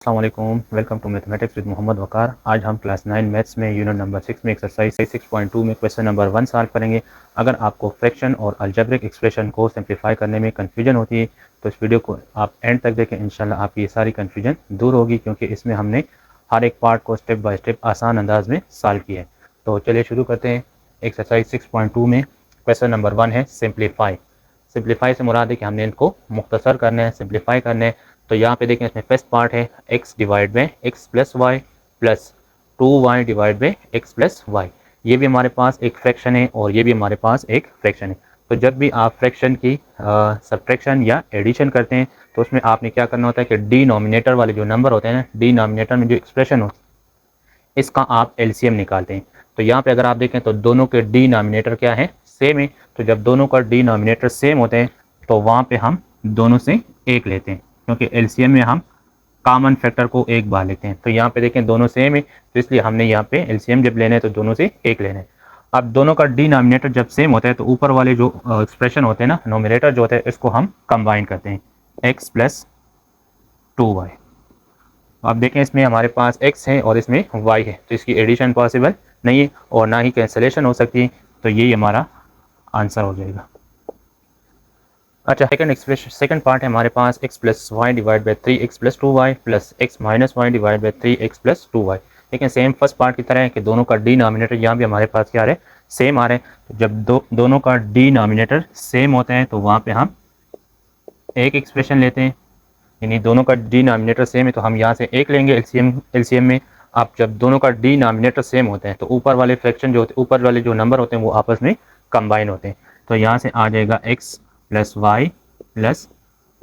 अस्सलाम वालेकुम, welcome to mathematics with Mohammad Waqar. आज हम क्लास 9 मैथ्स में यूनिट नंबर 6 में एक्सरसाइज 6.2 में क्वेश्चन नंबर 1 सॉल्व करेंगे। अगर आपको फ्रैक्शन और अलजेब्रिक एक्सप्रेशन को सिंप्लीफाई करने में कन्फ्यूजन होती है तो इस वीडियो को आप एंड तक देखें। इंशाल्लाह आपकी ये सारी कन्फ्यूजन दूर होगी, क्योंकि इसमें हमने हर एक पार्ट को स्टेप बाय स्टेप आसान अंदाज में सॉल्व किया है। तो चलिए शुरू करते हैं। एक्सरसाइज 6.2 में क्वेश्चन नंबर 1 है सिंप्लीफाई। सिंप्लीफाई से मुराद है कि हमने इनको मुख्तसर करना है, सिंप्लीफाई करना है। तो यहाँ पे देखें, इसमें फर्स्ट पार्ट है x divide by x plus y plus 2y divide by x plus y. ये भी हमारे पास एक फ्रैक्शन है और ये भी हमारे पास एक फ्रैक्शन है। तो जब भी आप फ्रैक्शन की सब्ट्रैक्शन या एडिशन करते हैं तो उसमें आपने क्या करना होता है कि डिनोमिनेटर वाले जो नंबर होते हैं ना, डिनोमिनेटर में जो एक्सप्रेशन होती है इसका आप एलसीएम निकालते हैं। तो यहाँ पे अगर आप देखें तो दोनों के डिनोमिनेटर क्या है, सेम है। तो जब दोनों का डिनोमिनेटर सेम होते हैं तो वहाँ पे हम दोनों से एक लेते हैं, क्योंकि एलसीएम में हम कॉमन फैक्टर को एक बार लेते हैं। तो यहाँ पे देखें दोनों सेम है, तो इसलिए हमने यहाँ पे एलसीएम जब लेना है तो दोनों से एक लेना है। अब दोनों का डिनोमिनेटर जब सेम होता है तो ऊपर वाले जो एक्सप्रेशन होते हैं ना, नोमिनेटर जो होता है, इसको हम कंबाइन करते हैं, एक्स प्लस 2y। आप देखें इसमें हमारे पास x है और इसमें y है, तो इसकी एडिशन पॉसिबल नहीं है और ना ही कैंसलेशन हो सकती है। तो यही हमारा आंसर हो जाएगा। अच्छा, सेकंड पार्ट है हमारे पास x plus y divide by 3x plus 2y plus x minus y divide by 3x plus 2y। लेकिन सेम फर्स्ट पार्ट की तरह है कि दोनों का डिनोमिनेटर यहाँ भी हमारे पास क्या आ रहा है, सेम आ रहा है। तो जब दोनों का डिनोमिनेटर सेम होता है तो वहाँ पे हम एक एक्सप्रेशन लेते हैं, यानी दोनों का डिनोमिनेटर सेम है तो हम यहाँ से एक लेंगे एलसीएम में। आप जब दोनों का डिनोमिनेटर सेम होते हैं तो ऊपर वाले फ्रैक्शन जो होते हैं, ऊपर वाले जो नंबर होते हैं वो आपस में कंबाइन होते हैं। तो यहाँ से आ जाएगा x plus y plus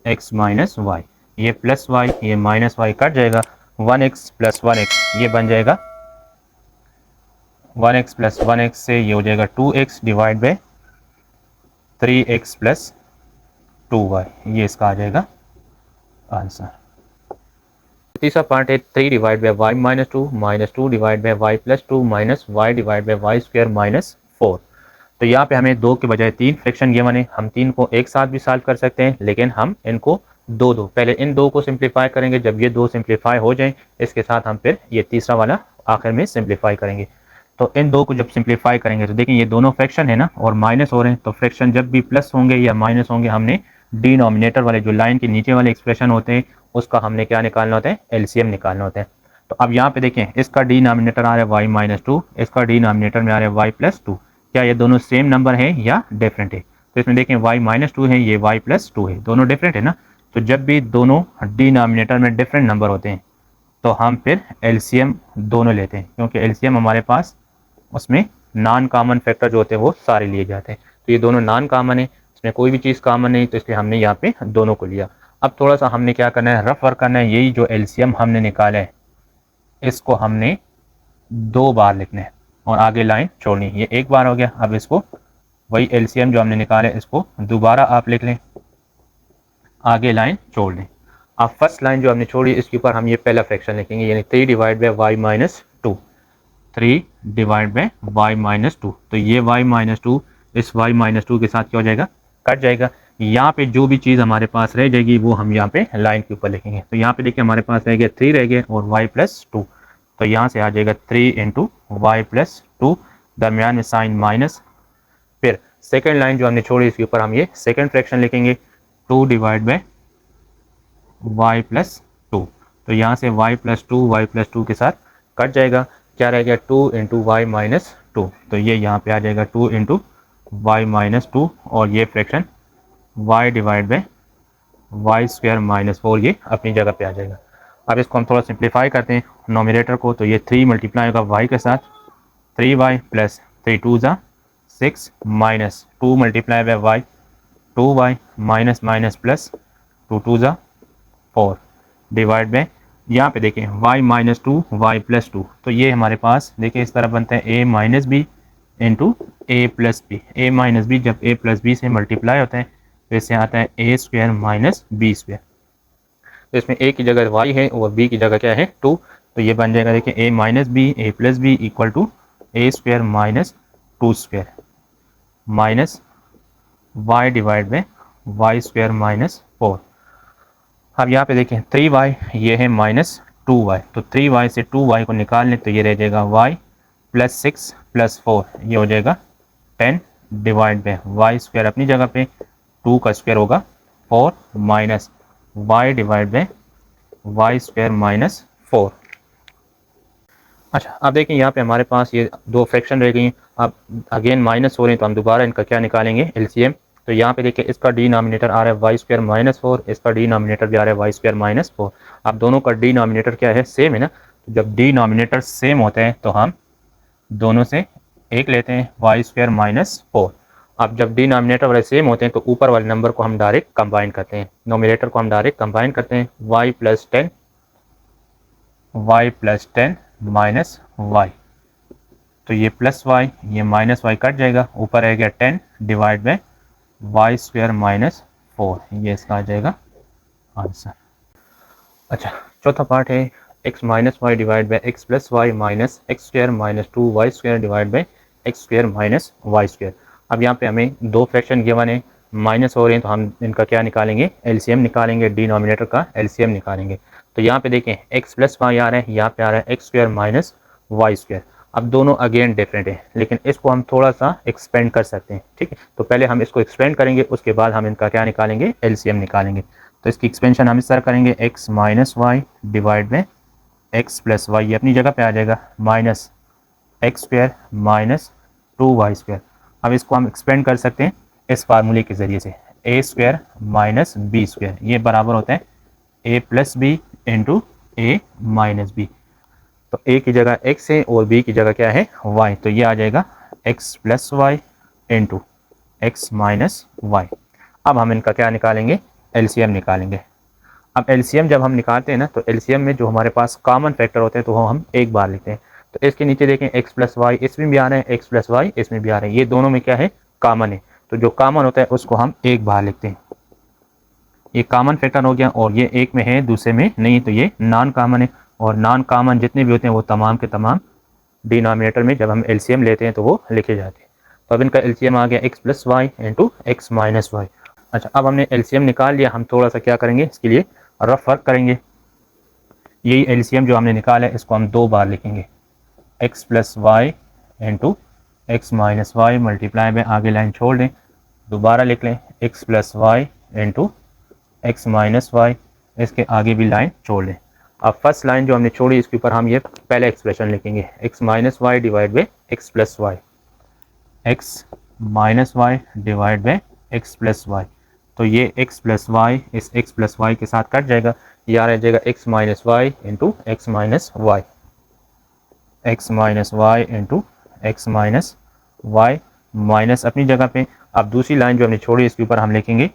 x minus y. ये प्लस वाई ये माइनस वाई कट जाएगा, 1x प्लस 1x ये बन जाएगा 1x प्लस 1x से ये हो जाएगा 2x divide by 3x plus 2y। ये इसका आ जाएगा आंसर। तीसरा पार्ट है 3 divide by y minus two divide by y plus 2 minus y divide by y square minus 4। तो यहाँ पे हमें दो के बजाय तीन फ्रैक्शन गिवन है। हम तीन को एक साथ भी सॉल्व कर सकते हैं, लेकिन हम इनको दो दो पहले इन दो को सिंप्लीफाई करेंगे। जब ये दो सिंप्लीफाई हो जाएं इसके साथ हम फिर ये तीसरा वाला आखिर में सिंप्लीफाई करेंगे। तो इन दो को जब सिंप्लीफाई करेंगे तो देखिए ये दोनों फ्रैक्शन है ना और माइनस हो रहे हैं। तो फ्रैक्शन जब भी प्लस होंगे या माइनस होंगे हमने डिनोमिनेटर वाले जो लाइन के नीचे वाले एक्सप्रेशन होते हैं उसका हमने क्या निकालना होता है, एलसीएम निकालना होता है। तो अब यहाँ पे देखें इसका डिनोमिनेटर आ रहा है वाई माइनस टू, इसका डिनोमिनेटर में आ रहा है वाई प्लस टू। क्या ये दोनों सेम नंबर है या डिफरेंट है? तो इसमें देखें वाई माइनस टू है, ये वाई प्लस टू है, दोनों डिफरेंट है ना। तो जब भी दोनों डिनोमिनेटर में डिफरेंट नंबर होते हैं तो हम फिर एलसीएम दोनों लेते हैं, क्योंकि एलसीएम हमारे पास उसमें नॉन कॉमन फैक्टर जो होते हैं वो सारे लिए जाते हैं। तो ये दोनों नॉन कॉमन है, इसमें कोई भी चीज़ कॉमन नहीं, तो इसलिए हमने यहाँ पे दोनों को लिया। अब थोड़ा सा हमने क्या करना है, रफ वर्क करना है। यही जो एलसीएम हमने निकाला है इसको हमने दो बार लिखना है और आगे लाइन छोड़नी है। ये एक बार हो गया। अब इसको वही एलसीएम जो हमने निकाला है इसको दोबारा आप लिख लें, आगे लाइन छोड़ दें। अब फर्स्ट लाइन जो हमने छोड़ी इसके ऊपर हम ये पहला फ्रैक्शन लिखेंगे, यानी 3 divide by y minus two, 3 divide by y minus two. तो ये वाई माइनस टू इस वाई माइनस टू के साथ क्या हो जाएगा, कट जाएगा। यहाँ पे जो भी चीज़ हमारे पास रह जाएगी वो हम यहाँ पे लाइन के ऊपर लिखेंगे। तो यहाँ पे देखिए हमारे पास रह गया 3 रह गया और वाई प्लस टू। तो यहाँ से आ जाएगा 3 इंटू वाई प्लस टू, दरमियान में साइन माइनस। फिर सेकेंड लाइन जो हमने छोड़ी इसके ऊपर हम ये सेकेंड फ्रैक्शन लिखेंगे, 2 divide by y plus two. तो यहाँ से वाई प्लस टू के साथ कट जाएगा। क्या रह गया, 2 इंटू वाई माइनस टू। तो ये यहाँ पे आ जाएगा 2 इंटू वाई माइनस टू और ये fraction y divide by y square minus 4 ये अपनी जगह पे आ जाएगा। अब इसको हम थोड़ा सिंप्लीफाई करते हैं नोमिनेटर को। तो ये 3 मल्टीप्लाई होगा वाई के साथ, 3y प्लस 3 टू ज़ा 6 minus 2 multiply by y 2y minus minus plus 2 two ज़ा 4 डिवाइड बाई, यहाँ पे देखें y minus two y plus two. तो ये हमारे पास देखिए इस तरह बनता है a minus b into a plus b. A minus b जब a प्लस बी से मल्टीप्लाई होता है तो इससे आता है a square minus b square. तो इसमें a की जगह y है और b की जगह क्या है 2। तो ये बन जाएगा देखिए a minus b a plus b equal to a square minus two square minus y divide by y square minus 4। अब यहाँ पे देखें 3y ये है माइनस 2y, तो 3y से 2y को निकाल लें तो ये रह जाएगा y प्लस 6 प्लस 4, ये हो जाएगा 10 डिवाइड बाई वाई स्क्वायर अपनी जगह पे, 2 का स्क्वायर होगा 4 minus y divide by y square minus 4। अच्छा, अब देखें यहाँ पे हमारे पास ये दो फ्रैक्शन रह गई। अब अगेन माइनस हो रहे हैं तो हम दोबारा इनका क्या निकालेंगे, एलसीएम। तो यहाँ पे देखिए इसका डिनोमिनेटर आ रहा है वाई स्क्वायर माइनस 4, इसका डिनोमिनेटर भी आ रहा है वाई स्क्वायर माइनस 4। अब दोनों का डिनोमिनेटर क्या है, सेम है ना। तो जब डिनोमिनेटर सेम होते हैं तो हम दोनों से एक लेते हैं, वाई स्क्वायर माइनस 4। अब जब डिनोमिनेटर वाले सेम होते हैं तो ऊपर वाले नंबर को हम डायरेक्ट कंबाइन करते हैं, नोमिनेटर को हम डायरेक्ट कंबाइन करते हैं, वाई प्लस 10 माइनस वाई, तो ये प्लस वाई ये माइनस वाई कट जाएगा, ऊपर रह गया 10 divide by y square minus 4, ये इसका आ जाएगा आंसर। अच्छा, चौथा पार्ट है x minus y divide by x plus y minus x square minus 2 y square divide by x square minus y square. अब यहाँ पे हमें दो फ्रैक्शन गिवन है, माइनस हो रहे हैं तो हम इनका क्या निकालेंगे, एलसीएम निकालेंगे, डिनोमिनेटर का एलसीएम निकालेंगे। तो यहाँ पे देखें एक्स प्लस वाई आ रहा है, यहाँ पे आ रहा है x square minus y square. अब दोनों अगेन डिफरेंट है, लेकिन इसको हम थोड़ा सा एक्सपेंड कर सकते हैं, ठीक है। तो पहले हम इसको एक्सपेंड करेंगे, उसके बाद हम इनका क्या निकालेंगे, एलसीएम निकालेंगे। तो इसकी एक्सपेंशन हम इस तरह करेंगे, एक्स माइनस वाई डिवाइड में एक्स प्लस वाई, ये अपनी जगह पे आ जाएगा, minus x square minus 2 y square. अब इसको हम एक्सपेंड कर सकते हैं इस फार्मूले के ज़रिए से, ए स्क्वायर माइनस बी स्क्वायर, ये बराबर होता है ए plus b into a minus b. तो ए की जगह एक्स है और बी की जगह क्या है, वाई, तो ये आ जाएगा x plus y into x minus y. अब हम इनका क्या निकालेंगे, एलसीएम निकालेंगे। अब एलसीएम जब हम निकालते हैं ना, तो एलसीएम में जो हमारे पास कॉमन फैक्टर होते हैं तो वो हम एक बार लिखते हैं। तो इसके नीचे देखें एक्स प्लस वाई इसमें भी आ रहे हैं, एक्स प्लस वाई इसमें भी आ रहे हैं, ये दोनों में क्या है, कॉमन है। तो जो कॉमन होता है उसको हम एक बार लिखते हैं, ये कॉमन फैक्टर हो गया, और ये एक में है दूसरे में नहीं, तो ये नॉन कॉमन है। और नॉन कॉमन जितने भी होते हैं वो तमाम के तमाम डिनोमिनेटर में जब हम एलसीएम लेते हैं तो वो लिखे जाते हैं। तो अब इनका एलसीएम आ गया x plus y into x minus y. अच्छा, अब हमने एलसीएम निकाल लिया, हम थोड़ा सा क्या करेंगे इसके लिए रफ वर्क करेंगे। यही एलसीएम जो हमने निकाला है इसको हम दो बार लिखेंगे, x plus y into x minus y multiply में आगे लाइन छोड़ दें, दोबारा लिख लें x plus y into x minus y, इसके आगे भी लाइन छोड़ लें। अब फर्स्ट लाइन जो हमने छोड़ी इसके ऊपर हम ये पहले एक्सप्रेशन लिखेंगे, x minus y divide by x plus y, x minus y divide by x plus y. तो ये एक्स प्लस वाई इस एक्स प्लस वाई के साथ कट जाएगा, यहाँ रह जाएगा x minus y into x minus y, x minus y into x minus y, minus अपनी जगह पे। अब दूसरी लाइन जो हमने छोड़ी इसके ऊपर हम लिखेंगे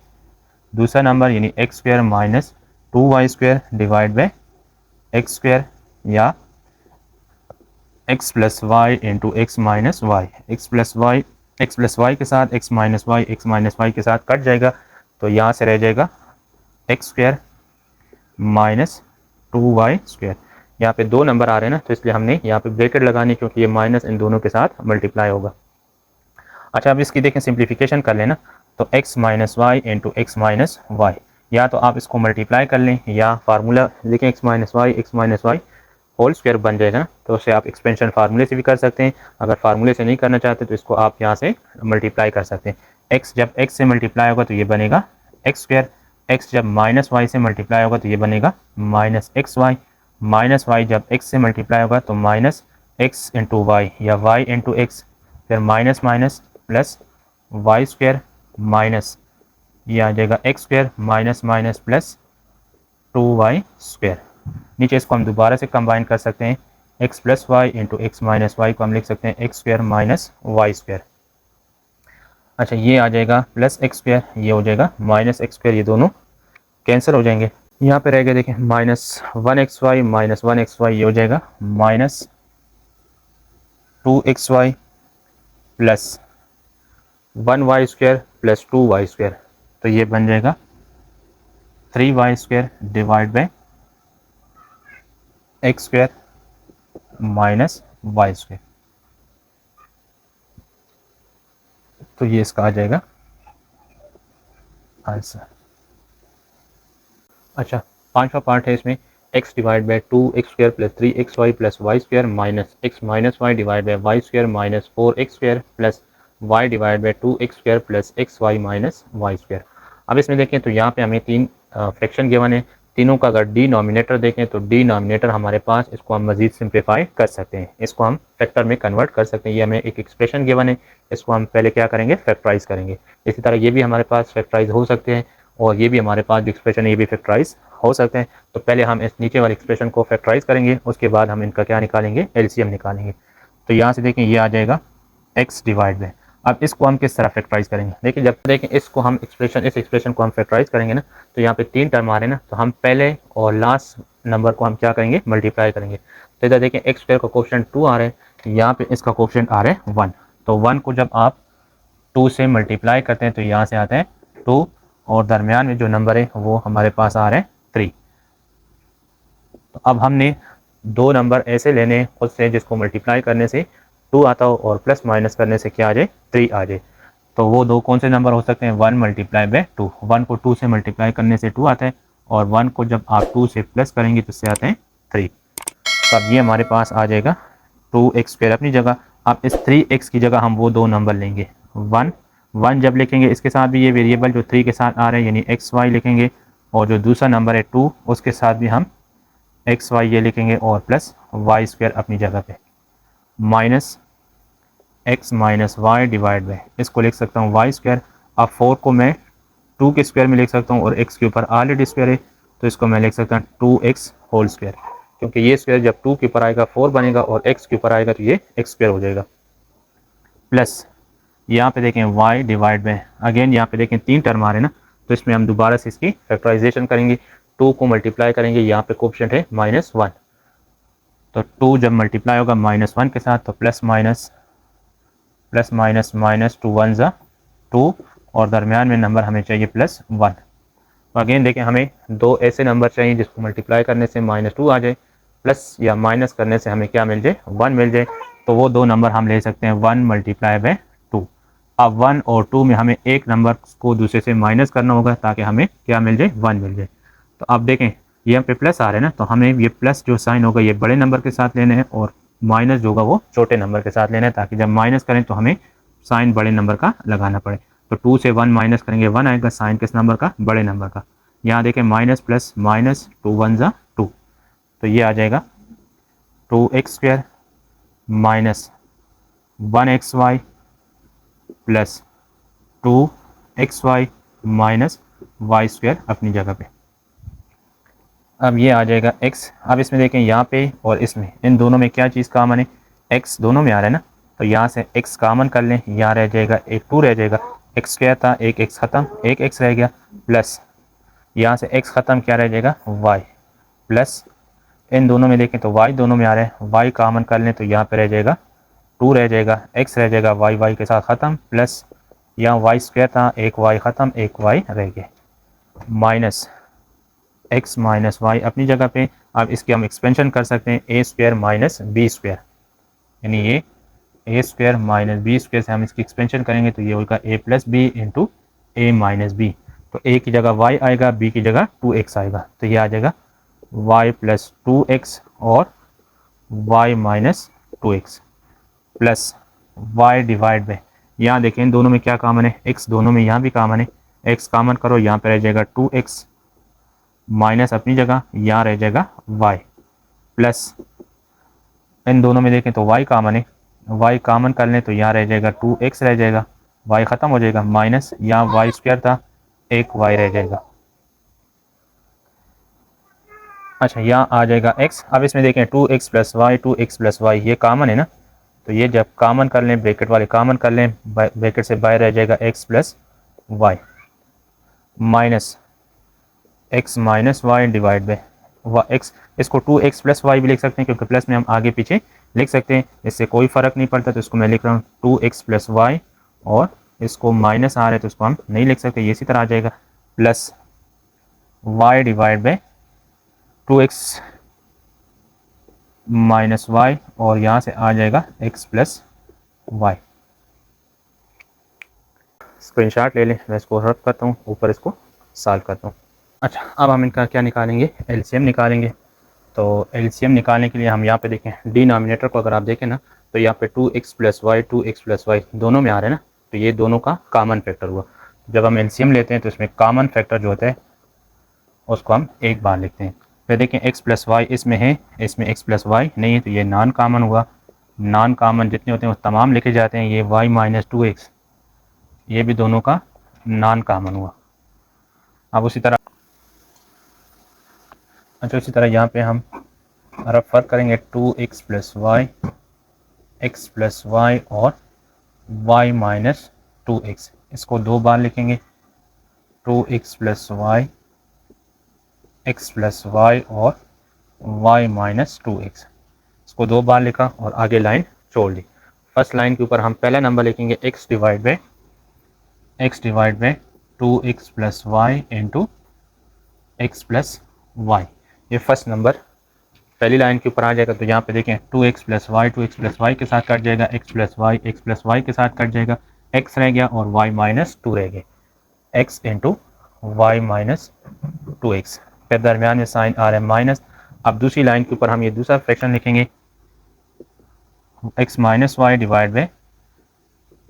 दूसरा नंबर, यानी x square minus 2 y square divide by x square, या x plus y into x minus y, x plus y के साथ एक्स माइनस वाई के साथ कट जाएगा, तो यहाँ से रह जाएगा x square minus 2 y square. यहाँ पे दो नंबर आ रहे हैं ना, तो इसलिए हमने यहाँ पे ब्रैकेट लगानी, क्योंकि ये माइनस इन दोनों के साथ मल्टीप्लाई होगा। अच्छा, अब इसकी देखें सिंप्लीफिकेशन कर लेना, तो x minus y into x minus y, या तो आप इसको मल्टीप्लाई कर लें या फार्मूला देखें x minus y whole square बन जाएगा ना, तो उसे आप एक्सपेंशन फार्मूले से भी कर सकते हैं। अगर फार्मूले से नहीं करना चाहते तो इसको आप यहाँ से मल्टीप्लाई कर सकते हैं। x जब x से मल्टीप्लाई होगा तो ये बनेगा एक्स स्क्वायर, x जब माइनस वाई से मल्टीप्लाई होगा तो ये बनेगा minus x y, minus y जब x से मल्टीप्लाई होगा तो माइनस एक्स इंटू वाई या वाई इंटू एक्स, फिर minus minus plus y square minus ये आ जाएगा x square minus minus plus 2 y square. नीचे इसको हम दोबारा से कंबाइन कर सकते हैं, x plus y into x minus y को हम लिख सकते हैं x square minus y square. अच्छा, ये आ जाएगा प्लस एक्स स्क्वायर, ये हो जाएगा माइनस एक्स स्क्वायर, ये दोनों कैंसिल हो जाएंगे। यहाँ पे रह गया देखें माइनस 1xy माइनस 1xy, ये हो जाएगा minus 2xy plus 1y square plus 2y square, तो ये बन जाएगा 3y square divide by x square minus y square, तो ये इसका आ जाएगा आंसर। अच्छा, पांचवा पार्ट है इसमें x divide by 2x² plus 3xy plus y² minus x minus y divide by y² minus 4x² plus y divide by 2x² plus xy minus y²। अब इसमें देखें तो यहाँ पे हमें तीन फ्रैक्शन गिवन है, तीनों का अगर डिनोमिनेटर देखें तो डिनोमिनेटर हमारे पास, इसको हम मजीद सिंप्लीफाई कर सकते हैं, इसको हम फैक्टर में कन्वर्ट कर सकते हैं। ये हमें एक एक्सप्रेशन गिवन है, इसको हम पहले क्या करेंगे, फैक्टराइज करेंगे। इसी तरह ये भी हमारे पास फैक्टराइज हो सकते हैं और ये भी हमारे पास जो एक्सप्रेशन है ये भी फैक्टराइज हो सकते हैं। तो पहले हम इस नीचे वाले एक्सप्रेशन को फैक्टराइज करेंगे, उसके बाद हम इनका क्या निकालेंगे, एलसीएम निकालेंगे। तो यहाँ से देखें ये आ जाएगा एक्स डिवाइड बाई, अब इसको हम किस तरह फैक्टराइज करेंगे, देखिए जब देखें इसको हम इस एक्सप्रेशन को हम फैक्टराइज करेंगे ना, तो यहाँ पे तीन टर्म आ रहे हैं ना, तो हम पहले और लास्ट नंबर को हम क्या करेंगे, मल्टीप्लाई करेंगे। तो इधर देखें एक्स स्क्वायर का कोफिशिएंट 2 आ रहा है, यहाँ पे इसका कोफिशिएंट आ रहा है 1। तो 1 को जब आप 2 से मल्टीप्लाई करते हैं तो यहाँ से आता है 2 और दरमियान में जो नंबर है वो हमारे पास आ रहा है 3। तो अब हमने दो नंबर ऐसे लेने खुद से जिसको मल्टीप्लाई करने से 2 आता हो और प्लस माइनस करने से क्या आ जाए, 3 आ जाए। तो वो दो कौन से नंबर हो सकते हैं, 1 मल्टीप्लाई बाई 2, 1 को 2 से मल्टीप्लाई करने से 2 आता है और 1 को जब आप 2 से प्लस करेंगे तो इससे आते हैं 3। तो अब ये हमारे पास आ जाएगा 2x² अपनी जगह। अब इस 3x की जगह हम वो दो नंबर लेंगे, 1 जब लिखेंगे इसके साथ भी ये वेरिएबल जो 3 के साथ आ रहे हैं यानी xy लिखेंगे, और जो दूसरा नंबर है 2 उसके साथ भी हम xy ये लिखेंगे और प्लस y² अपनी जगह पे, minus x minus y divide by, इसको लिख सकता हूँ y²। अब 4 को मैं 2 के स्क्वायर में लिख सकता हूँ और x के ऊपर ऑलरेडी स्क्वायर है तो इसको मैं लिख सकता हूँ 2x होल स्क्वायर, क्योंकि ये स्क्वायर जब 2 के ऊपर आएगा 4 बनेगा और x के ऊपर आएगा तो ये x² हो जाएगा। प्लस यहाँ पे देखें y डिवाइड बाई, अगेन यहाँ पे देखें तीन टर्म आ रहे हैं ना, तो इसमें हम दोबारा से इसकी फैक्टराइजेशन करेंगे, 2 को मल्टीप्लाई करेंगे, यहाँ पे कोफिशिएंट है -1, तो 2 जब मल्टीप्लाई होगा -1 के साथ तो प्लस माइनस माइनस 2 1 ज़ा 2 और दरमियान में नंबर हमें चाहिए +1। तो अगेन देखें हमें दो ऐसे नंबर चाहिए जिसको मल्टीप्लाई करने से -2 आ जाए, प्लस या माइनस करने से हमें क्या मिल जाए, 1 मिल जाए। तो वो दो नंबर हम ले सकते हैं 1 मल्टीप्लाई बाई 2। अब 1 और 2 में हमें एक नंबर को दूसरे से माइनस करना होगा ताकि हमें क्या मिल जाए, 1 मिल जाए। तो अब देखें ये यहाँ पे प्लस आ रहे हैं ना, तो हमें ये प्लस जो साइन होगा ये बड़े नंबर के साथ लेने हैं और माइनस जो होगा वो छोटे नंबर के साथ लेना है, ताकि जब माइनस करें तो हमें साइन बड़े नंबर का लगाना पड़े। तो 2 से 1 माइनस करेंगे 1 आएगा, साइन किस नंबर का, बड़े नंबर का। यहाँ देखें माइनस प्लस माइनस 2 1 ज़ा 2, तो ये आ जाएगा 2x² minus 1xy plus 2xy minus y² अपनी जगह पे। अब ये आ जाएगा x। अब इसमें देखें यहाँ पे और इसमें, इन दोनों में क्या चीज़ कॉमन है, x दोनों में आ रहा है ना, तो यहाँ से x कॉमन कर लें, यहाँ रह जाएगा एक 2 रह जाएगा, x² था, एक x ख़त्म, एक x रह गया, प्लस यहाँ से x ख़त्म क्या रह जाएगा, y, प्लस इन दोनों में देखें तो y दोनों में आ रहा है, y कॉमन कर लें तो यहाँ पे रह जाएगा 2 रह जाएगा, x रह जाएगा, y के साथ ख़त्म, प्लस यहाँ y² था, एक y ख़त्म, एक y रह गया, माइनस x माइनस वाई अपनी जगह पे। अब इसकी हम एक्सपेंशन कर सकते हैं a² माइनस b², यानी ये a² माइनस b² से हम इसकी एक्सपेंशन करेंगे तो ये होगा a plus b into a minus b. तो a की जगह y आएगा, b की जगह 2x आएगा, तो ये आ जाएगा y प्लस 2x और y minus 2x plus y divide by, यहाँ देखें इन दोनों में क्या कॉमन है, x दोनों में यहाँ भी कॉमन है, x कॉमन करो, यहाँ पे रह जाएगा 2x माइनस अपनी जगह, यहाँ रह जाएगा y, प्लस इन दोनों में देखें तो y कॉमन है, y कॉमन कर लें तो यहाँ रह जाएगा 2x रह जाएगा, y ख़त्म हो जाएगा, माइनस यहाँ y² था, एक y रह जाएगा। अच्छा यहाँ आ जाएगा x। अब इसमें देखें 2x plus y, 2x plus y ये कॉमन है ना, तो ये जब कॉमन कर लें, ब्रैकेट वाले कॉमन कर लें, ब्रैकेट से बाहर रह जाएगा x plus y minus x minus y divide by x। इसको 2x प्लस वाई भी लिख सकते हैं क्योंकि प्लस में हम आगे पीछे लिख सकते हैं, इससे कोई फ़र्क नहीं पड़ता, तो इसको मैं लिख रहा हूँ 2x प्लस वाई, और इसको माइनस आ रहा है तो इसको हम नहीं लिख सकते, ये इसी तरह आ जाएगा, plus y divide by 2x minus y, और यहाँ से आ जाएगा x प्लस वाई। स्क्रीनशॉट ले लें, मैं इसको रब करता हूँ, ऊपर इसको सॉल्व करता हूँ। अच्छा अब हम इनका क्या निकालेंगे, एलसीएम निकालेंगे। तो एलसीएम निकालने के लिए हम यहाँ पे देखें, डिनोमिनेटर को अगर आप देखें ना, तो यहाँ पे 2x plus y 2x plus Y दोनों में आ रहे हैं ना, तो ये दोनों का कॉमन फैक्टर हुआ। जब हम एलसीएम लेते हैं तो इसमें कॉमन फैक्टर जो होता है उसको हम एक बार लिखते हैं। फिर देखें x प्लस वाई इसमें है, इसमें x प्लस वाई नहीं है, तो ये नॉन कॉमन हुआ। नॉन कॉमन जितने होते हैं वो तमाम लिखे जाते हैं। ये y माइनस 2x ये भी दोनों का नॉन कॉमन हुआ। अब उसी तरह यहाँ पे हम रफ फर्क करेंगे 2x plus y x plus y और y माइनस 2x, इसको दो बार लिखेंगे 2x plus y x plus y और y माइनस 2x, इसको दो बार लिखा और आगे लाइन छोड़ दी। फर्स्ट लाइन के ऊपर हम पहला नंबर लिखेंगे x divide by 2x plus y into x plus y, ये फर्स्ट नंबर पहली लाइन के ऊपर आ जाएगा। तो यहाँ पे देखें 2x प्लस वाई के साथ कट जाएगा, x प्लस वाई के साथ कट जाएगा, x रह गया और y माइनस 2 रह गए, x into y minus 2x। फिर दरमियान में साइन आ रहा है माइनस। अब दूसरी लाइन के ऊपर हम ये दूसरा फ्रैक्शन लिखेंगे x minus y divide by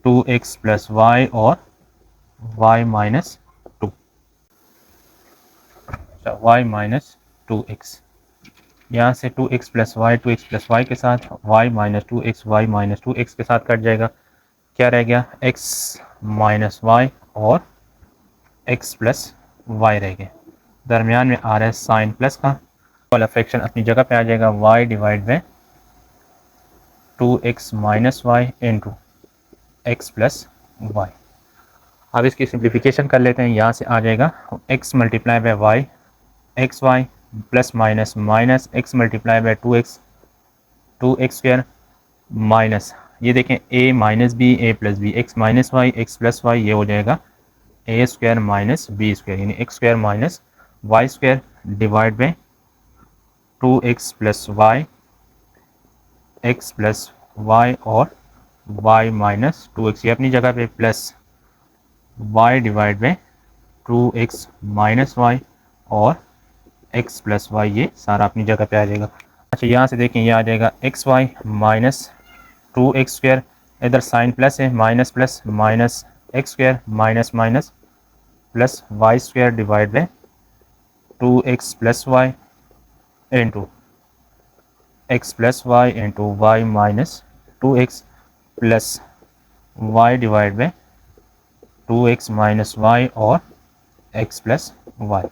2x plus y और y minus 2, y minus 2x। यहाँ से 2x प्लस वाई के साथ y माइनस 2x के साथ कट जाएगा। क्या रह गया, x माइनस वाई और x प्लस वाई रह गए। दरमियान में आ रहा है साइन प्लस का, वाला फ्रैक्शन अपनी जगह पे आ जाएगा, y divide by 2x minus y into x plus y. अब इसकी सिंप्लीफिकेशन कर लेते हैं। यहाँ से आ जाएगा x multiply by y x y plus minus minus x multiply by 2x square minus, ये देखें a minus b a plus b, x minus y x plus y, ये हो जाएगा a square minus b square, यानी x square minus y square divide by 2x plus y x plus y और y minus 2x, ये अपनी जगह पे plus y divide by 2x minus y और x प्लस वाई, ये सारा अपनी जगह पे आ जाएगा। अच्छा यहाँ से देखें, ये आ जाएगा x y minus 2x square, इधर साइन प्लस है, minus plus minus x square minus minus plus y square divide by 2x plus y into x plus y into y minus 2x plus y divide by 2x minus y और x plus y.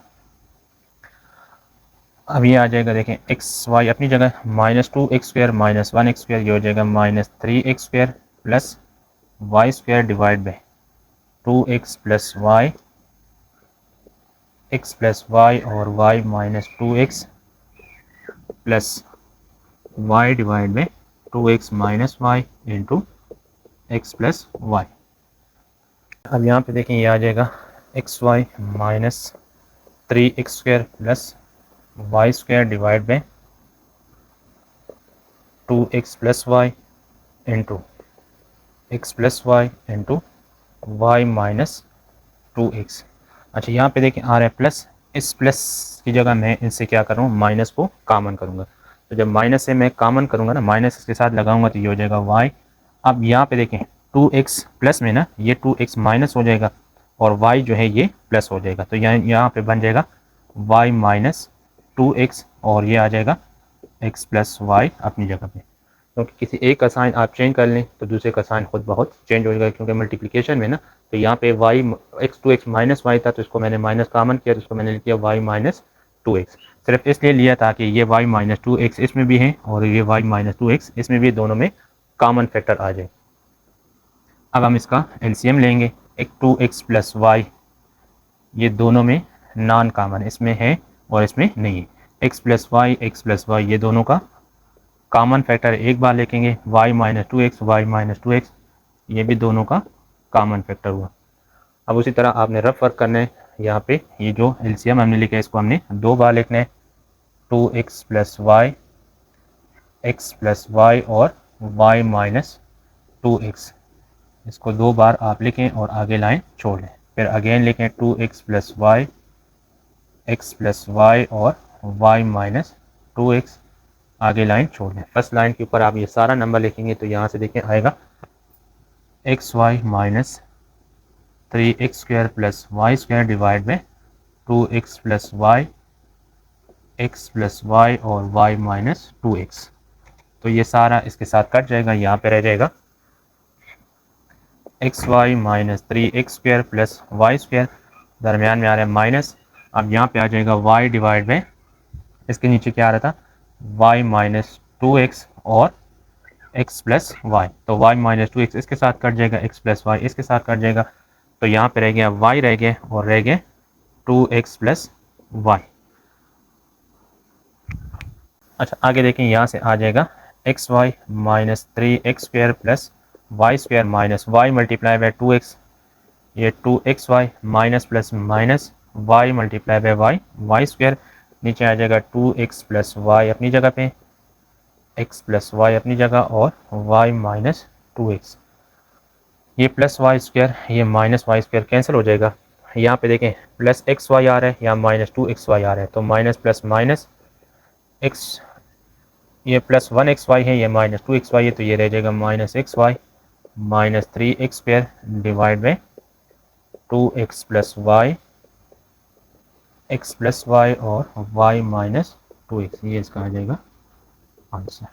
अब ये आ जाएगा, देखें x Y अपनी जगह, minus 2x square minus 1x square, ये हो जाएगा minus 3x square plus y square divide by 2x plus y x plus y और y minus 2x plus y divide by 2x minus y into x plus y. अब यहाँ पे देखें, ये आ जाएगा x y minus 3x square plus y square divide by 2x plus y into x plus y into y minus 2x। अच्छा यहाँ पे देखें आ रहा है प्लस, इस प्लस की जगह मैं इनसे क्या कर रहा हूँ, माइनस को कॉमन करूँगा। तो जब माइनस से मैं कॉमन करूँगा ना, माइनस इसके साथ लगाऊंगा तो ये हो जाएगा y। अब यहाँ पे देखें 2x प्लस में ना ये 2x माइनस हो जाएगा और y जो है ये प्लस हो जाएगा, तो यहाँ पे बन जाएगा y माइनस 2x और ये आ जाएगा x प्लस वाई अपनी जगह पे। क्योंकि किसी एक का साइन आप चेंज कर लें तो दूसरे का साइन खुद बहुत चेंज हो जाएगा, क्योंकि मल्टीप्लिकेशन में ना, तो यहाँ पे y x माइनस वाई था तो इसको मैंने माइनस कॉमन किया, तो इसको मैंने लिख दिया y माइनस 2x, सिर्फ इसलिए लिया ताकि ये y माइनस 2x इसमें भी है और ये y माइनस 2x इसमें भी, दोनों में कॉमन फैक्टर आ जाए। अब हम इसका एलसीएम लेंगे, एक 2x प्लस वाई, ये दोनों में नॉन कॉमन, इसमें है और इसमें नहीं है। x प्लस वाई ये दोनों का कॉमन फैक्टर एक बार लिखेंगे, y माइनस 2x ये भी दोनों का कॉमन फैक्टर हुआ। अब उसी तरह आपने रफ वर्क करना है, यहाँ पे ये जो एलसीएम हमने लिखा है इसको हमने दो बार लिखना है, 2x plus y x plus y और y माइनस 2x, इसको दो बार आप लिखें और आगे लाइन छोड़ लें। फिर अगेन लिखें 2x plus y x plus y और y माइनस 2x, आगे लाइन छोड़ दें। फर्स्ट लाइन के ऊपर आप ये सारा नंबर लिखेंगे तो यहाँ से देखें आएगा xy minus 3x² plus y² divide में 2x plus y, x plus y और y माइनस 2x। तो ये सारा इसके साथ कट जाएगा, यहाँ पे रह जाएगा xy minus 3x² plus y², दरमियान में आ रहा है माइनस। अब यहाँ पे आ जाएगा y डिवाइड में, इसके नीचे क्या आ रहा था, y माइनस 2x और x प्लस वाई। तो y माइनस 2x इसके साथ कट जाएगा, x प्लस वाई इसके साथ कट जाएगा। तो यहाँ पे रह गया y रह गया और रह गए 2x प्लस वाई। अच्छा आगे देखें, यहाँ से आ जाएगा xy minus 3x² plus y² minus y multiply by 2x, ये 2xy minus plus minus y multiply by y² नीचे आ जाएगा 2x प्लस वाई अपनी जगह पे, x प्लस वाई अपनी जगह और y माइनस 2x। ये प्लस y² ये माइनस y² कैंसिल हो जाएगा। यहाँ पे देखें प्लस xy आ रहा है या माइनस 2xy आ रहा है, तो माइनस प्लस माइनस x, ये प्लस 1xy है, ये माइनस 2xy है, तो ये रह जाएगा minus xy minus 3x² divide में 2x plus y, x plus y और y माइनस 2x। ये इसका आ जाएगा आंसर।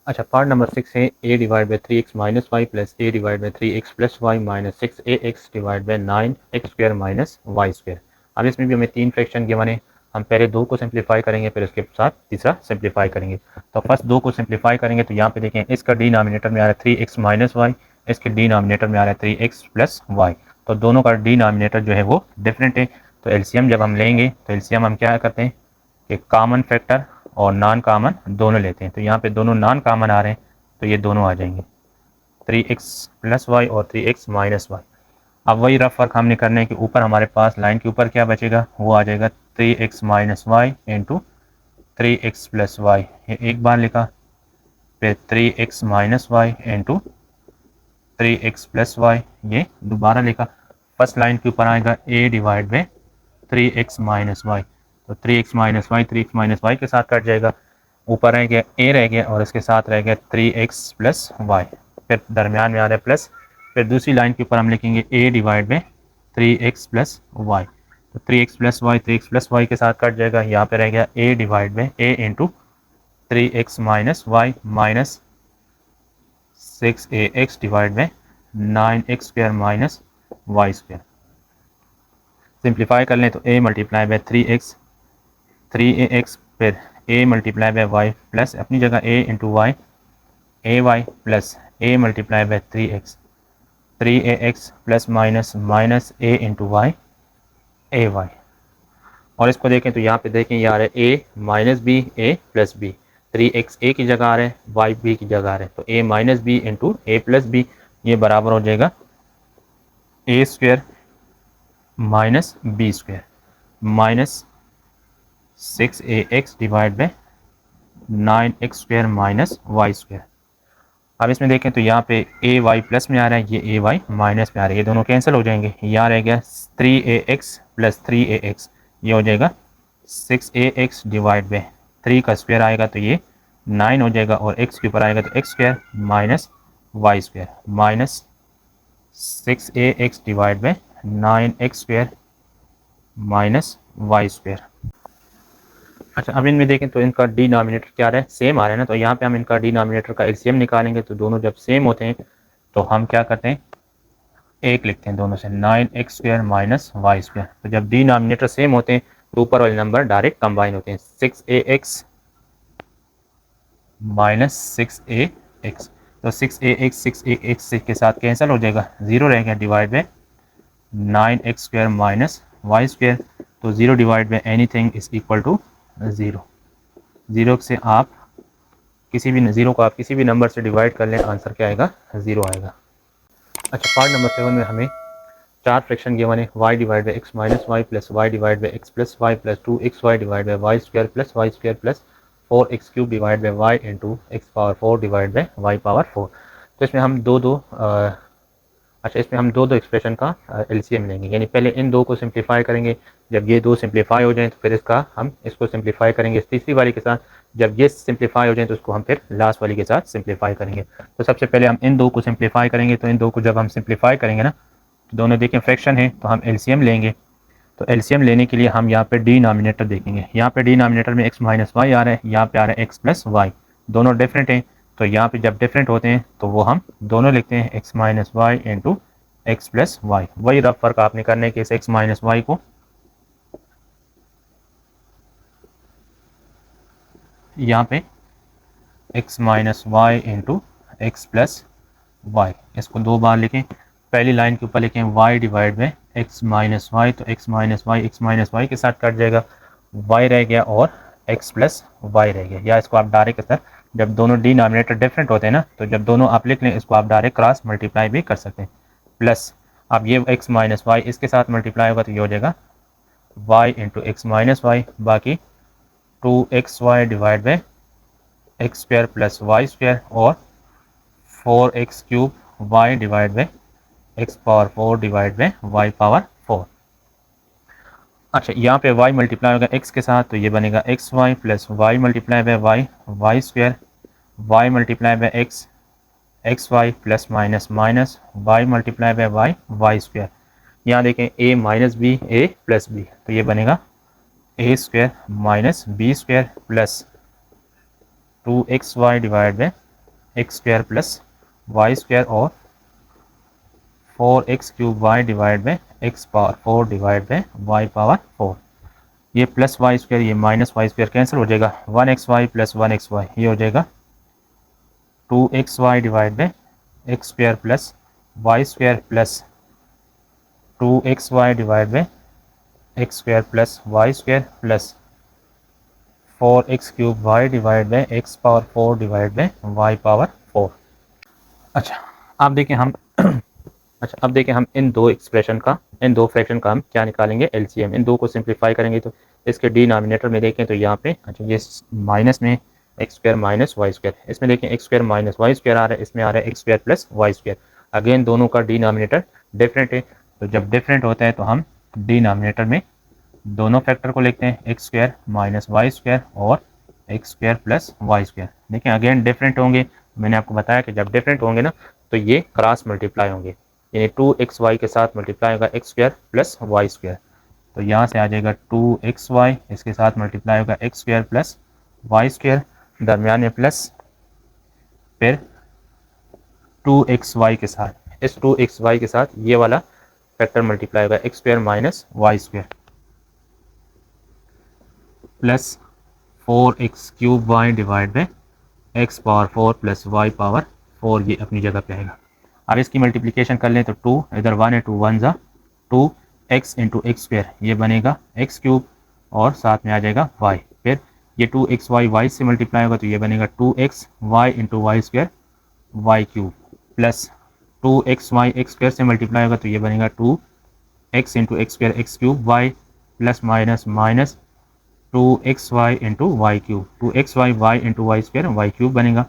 अच्छा पार्ट नंबर 6 है a divide by 3x minus y plus a divide by 3x plus y minus 6ax divide by 9x² minus y²। अब इसमें भी हमें 3 फ्रैक्शन गिवन है, हम पहले 2 को सिंप्लीफाई करेंगे फिर उसके साथ तीसरा सिंप्लीफाई करेंगे। तो फर्स्ट 2 को सिंप्लीफाई करेंगे तो यहाँ पे देखें इसका डिनोमिनेटर में आ रहा है 3x माइनस वाई, इसके डिनोमिनेटर में आ रहा है 3x प्लस वाई। तो दोनों का डिनोमिनेटर जो है वो डिफरेंट है, तो एलसीएम जब हम लेंगे तो एलसीएम हम क्या करते हैं कि कॉमन फैक्टर और नॉन कॉमन दोनों लेते हैं। तो यहाँ पे दोनों नॉन कॉमन आ रहे हैं तो ये दोनों आ जाएंगे 3x प्लस वाई और 3x माइनस वाई। अब वही रफ वर्क हमने करने के ऊपर हमारे पास लाइन के ऊपर क्या बचेगा, वो आ जाएगा 3x minus y into 3x plus y, ये एक बार लिखा, फिर 3x minus y into 3x plus y, ये दोबारा लिखा। फर्स्ट लाइन के ऊपर आएगा a डिवाइड में 3x माइनस वाई, तो 3x minus Y 3x minus Y के साथ कट जाएगा, ऊपर रह गया a रह गया और इसके साथ रह गया 3x प्लस वाई, फिर दरमियान में आ रहा है प्लस। फिर दूसरी लाइन के ऊपर हम लिखेंगे a डिवाइड में 3x प्लस वाई, तो 3x plus Y 3x plus y के साथ कट जाएगा, यहाँ पे रह गया a डिवाइड में a into 3x minus y minus 6ax divide में 9x² माइनस y²। सिंप्लीफाई कर लें तो a multiply by 3x 3ax, फिर a multiply by y plus अपनी जगह a into y a y plus a multiply by 3x 3ax plus minus minus a into y a y. और इसको देखें तो यहाँ पे देखें ये आ रहा है a minus b a plus b, 3x a की जगह आ रहा है y b की जगह आ रहा है, तो a minus b into a plus b, ये बराबर हो जाएगा a² minus b² minus 6ax divide by 9x² minus y²। अब इसमें देखें तो यहाँ पे ए वाई प्लस में आ रहा है, ये ए वाई माइनस में आ रहा है, ये दोनों कैंसिल हो जाएंगे। यहाँ रह गया 3ax प्लस 3ax, ये हो जाएगा 6ax डिवाइड बाय 3 का स्क्वायर आएगा तो ये 9 हो जाएगा, और x के ऊपर आएगा तो x² minus y² minus 6ax divide by 9x² minus y²। अच्छा अब इनमें देखें तो इनका डिनोमिनेटर क्या रहा है, सेम आ रहा है ना, तो यहाँ पे हम इनका डिनोमिनेटर का एलसीएम निकालेंगे, तो दोनों जब सेम होते हैं तो हम क्या करते हैं, एक लिखते हैं दोनों से 9x² माइनस y²। तो जब डिनोमिनेटर सेम होते हैं तो ऊपर वाले नंबर डायरेक्ट कंबाइन होते हैं, 6ax माइनस 6ax, तो 6ax के साथ कैंसिल हो जाएगा, 0 रहेगा divide by 9x² minus y², तो 0 divide by anything is equal to 0। 0 से आप किसी भी 0 को आप किसी भी नंबर से डिवाइड कर लें, आंसर क्या आएगा, 0 आएगा। अच्छा पार्ट नंबर 7 में हमें 4 फ्रैक्शन गिवन है, y divide by x minus y plus y divide by x plus y plus 2xy divide by y square plus y² plus 4x³ divide by y into x power 4 divide by y power 4। तो इसमें हम इसमें हम दो expression का LCM लेंगे, यानी पहले इन दो को सिंप्लीफाई करेंगे जब ये दो सिंप्लीफाई हो जाएं तो फिर इसका हम इसको सिंप्लीफाई करेंगे इस तीसरी वाली के साथ। जब ये सिंप्लीफाई हो जाए तो उसको हम फिर लास्ट वाली के साथ सिंप्लीफाई करेंगे। तो सबसे पहले हम इन दो को सिंप्लीफाई करेंगे। तो इन दो को जब हम सिंप्लीफाई करेंगे ना, तो दोनों देखें फ्रैक्शन है, तो हम एलसीएम लेंगे। तो एलसीएम लेने के लिए हम यहाँ पे डिनोमिनेटर देखेंगे। यहाँ पे डिनोमिनेटर में x माइनस वाई आ रहा है, यहाँ पे आ रहा है x प्लस वाई, दोनों डिफरेंट हैं। तो यहाँ पे जब डिफरेंट होते हैं तो वो हम दोनों लिखते हैं x minus y into x plus y. वही रफ फर्क आपने करने के इस x माइनस वाई को यहाँ पे x minus y into x plus y, इसको दो बार लिखें। पहली लाइन के ऊपर लिखें y डिवाइड में x माइनस वाई, तो x माइनस वाई के साथ कट जाएगा, y रह गया और x प्लस वाई रह गया। या इसको आप डायरेक्ट सर, जब दोनों डिनोमिनेटर डिफरेंट होते हैं ना, तो जब दोनों आप लिख लें इसको आप डायरेक्ट क्रॉस मल्टीप्लाई भी कर सकते हैं। प्लस अब ये x माइनस वाई इसके साथ मल्टीप्लाई होगा तो ये हो जाएगा y into x minus y, बाकी 2xy divide by x square plus y square और 4x cube y divide by x power 4 divide by y power 4। अच्छा, यहाँ पे y मल्टीप्लाई होगा x के साथ, तो ये बनेगा x y plus y multiply by y, y square, y multiply by x y plus minus minus y multiply by y, y square. यहाँ देखें a minus b a plus b, तो ये बनेगा a square minus b square plus 2xy divide by x square plus y square और 4x cube y divide by x power 4 divide by y power 4। ये plus y square ये minus y square cancel हो जाएगा, 1xy plus 1xy ये हो जाएगा 2xy divide by x square plus y square plus 2xy divide by x square plus y square plus 4x cube y divide by x power 4 divide by y power 4। अच्छा अब देखें हम अच्छा अब देखें हम इन दो एक्सप्रेशन का, इन दो फ्रैक्शन का हम क्या निकालेंगे एलसीएम। इन दो को सिंप्लीफाई करेंगे तो इसके डिनोमिनेटर में देखें तो यहाँ पे अच्छा ये माइनस में x square minus y square, इसमें देखें x square minus y square आ रहा है, इसमें आ रहा है x square plus y square. Again दोनों का डिनोमिनेटर डिफरेंट है, तो जब डिफरेंट होता है तो हम डिनोमिनेटर में दोनों फैक्टर को लिखते हैं x square minus y square और x square plus y square. देखें अगेन डिफरेंट होंगे, मैंने आपको बताया कि जब डिफरेंट होंगे ना तो ये क्रॉस मल्टीप्लाई होंगे, यानी 2xy के साथ मल्टीप्लाई होगा x square plus y square. तो यहाँ से आ जाएगा 2xy, इसके साथ मल्टीप्लाई होगा x square plus y square, दरमियान में प्लस, फिर 2xy के साथ, इस 2xy के साथ ये वाला फैक्टर मल्टीप्लाई होगा x square minus y square plus 4x cube y divide by x power 4 plus y power 4, ये अपनी जगह पे आएगा। अब इसकी मल्टीप्लिकेशन कर लें तो 2 इधर 1 है, 2 1 ज़ा 2x इंटू एक्स स्क्वायर, ये बनेगा एक्स क्यूब और साथ में आ जाएगा y। फिर ये 2xy y से मल्टीप्लाई होगा तो ये बनेगा 2xy into y square y cube plus 2xy x square से मल्टीप्लाई होगा तो ये बनेगा 2x into x square x cube y plus minus minus 2xy into y cube, 2xy y into y square y cube बनेगा।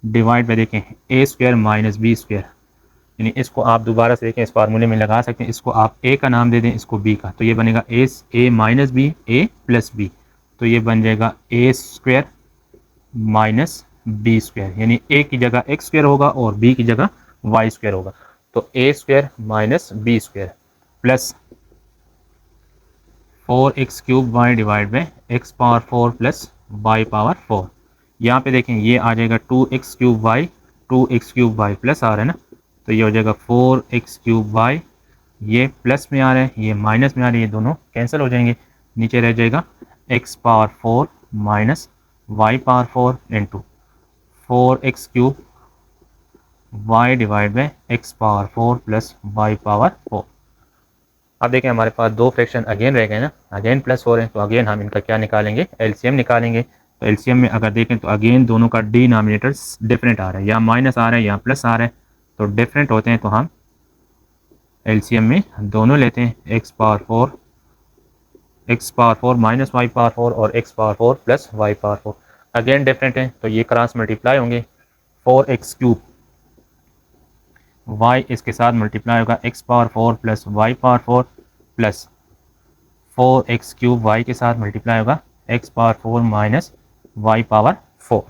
Divide में देखें a square minus b square, यानी इसको आप दोबारा से देखें इस फार्मूले में लगा सकते हैं, इसको आप ए का नाम दे दें, इसको बी का, तो ये बनेगा ए minus b a plus b, तो ये बन जाएगा a square minus b square, यानी ए की जगह एक्स स्क्वायर होगा और बी की जगह वाई स्क्वायर होगा। तो a square minus b square plus 4x cube y divide by x power 4 plus y power 4। यहाँ पे देखें ये आ जाएगा 2x cube y, 2x cube y plus आ रहा है ना, तो ये हो जाएगा 4x क्यूब वाई, ये प्लस में आ रहा है ये माइनस में आ रहा है, ये दोनों कैंसिल हो जाएंगे, नीचे रह जाएगा x power 4 minus y power 4 into 4x cube y divide by x power 4 plus y power 4। अब देखें हमारे पास दो फ्रैक्शन अगेन रह गए ना, अगेन प्लस हो रहे हैं, तो अगेन हम इनका क्या निकालेंगे एलसीएम निकालेंगे। तो एलसीएम में अगर देखें तो अगेन दोनों का डिनोमिनेटर्स डिफरेंट आ रहा है, या माइनस आ रहा है या प्लस आ रहा है, तो डिफरेंट होते हैं तो हम एलसीएम में दोनों लेते हैं x power 4 minus y power 4 और x power 4 plus y power 4। Again different है तो ये क्रॉस मल्टीप्लाई होंगे, 4x क्यूब y इसके साथ मल्टीप्लाई होगा x power 4 plus y power 4 प्लस 4x³ y के साथ मल्टीप्लाई होगा x power 4 minus y power 4।